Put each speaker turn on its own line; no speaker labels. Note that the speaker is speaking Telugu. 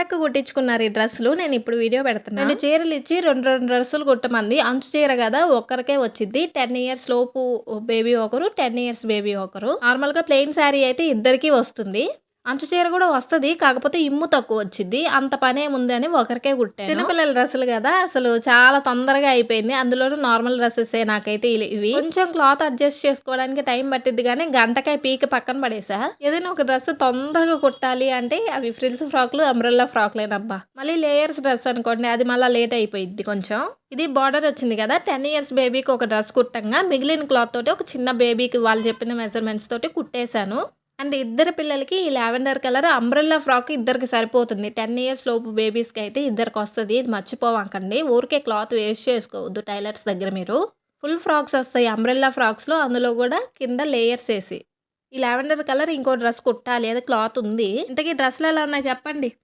పండక్కి కుట్టించుకున్నారు ఈ డ్రెస్సులు. నేను ఇప్పుడు వీడియో పెడుతున్నా. 2 చీరలు ఇచ్చి 2 డ్రెస్సులు కుట్టమంది. అంచు చీర కదా ఒక్కరికే వచ్చిద్ది. 10 ఇయర్స్ లోపు బేబీ ఒకరు, 10 ఇయర్స్ బేబీ ఒకరు. నార్మల్‌గా ప్లెయిన్ శారీ అయితే ఇద్దరికీ వస్తుంది. అంచు చీర కూడా వస్తది. కాకపోతే ఇమ్ము తక్కువ వచ్చిద్ది. అంత పనేముంది అని ఒకరికే కుట్టాను. చిన్నపిల్లల డ్రెస్సులు కదా అసలు చాలా తొందరగా అయిపోయింది. అందులోనూ నార్మల్ డ్రెస్సెసే నాకైతే ఇవి. కొంచెం క్లాత్ అడ్జస్ట్ చేసుకోవడానికి టైం పట్టిద్ది గానీ గంటకే పీకి పక్కన పడేసా. ఏదైనా ఒక డ్రెస్ తొందరగా కుట్టాలి అంటే అవి ఫ్రిల్స్ ఫ్రాక్లు, అంబ్రెల్లా ఫ్రాక్లేనబ్బా. మళ్ళీ లేయర్స్ డ్రెస్ అనుకోండి అది మళ్ళీ లేట్ అయిపోయిద్ది కొంచెం. ఇది బార్డర్ వచ్చింది కదా 10 ఇయర్స్ బేబీకి ఒక డ్రెస్ కుట్టంగా మిగిలిన క్లాత్ తోటి ఒక చిన్న బేబీకి వాళ్ళు చెప్పిన మెజర్మెంట్స్ తోటి కుట్టేశాను. అండ్ ఇద్దరు పిల్లలకి ఈ లావెండర్ కలర్ అంబ్రెల్లా ఫ్రాక్ ఇద్దరికి సరిపోతుంది. 10 ఇయర్స్ లోపు బేబీస్‌కి అయితే ఇద్దరికొస్తది. ఇది మర్చిపోమాకండి. ఊరికే క్లాత్ వేస్ట్ చేసుకోవద్దు టైలర్స్ దగ్గర మీరు. ఫుల్ ఫ్రాక్స్ వస్తాయి అంబ్రెల్లా ఫ్రాక్స్‌లో. అందులో కూడా కింద లేయర్స్ ఏసి. ఈ లావెండర్ కలర్ ఇంకో డ్రెస్ కుట్టాలి. అది క్లాత్ ఉంది. ఇంతకీ డ్రెస్‌లు ఎలా ఉన్నాయి చెప్పండి?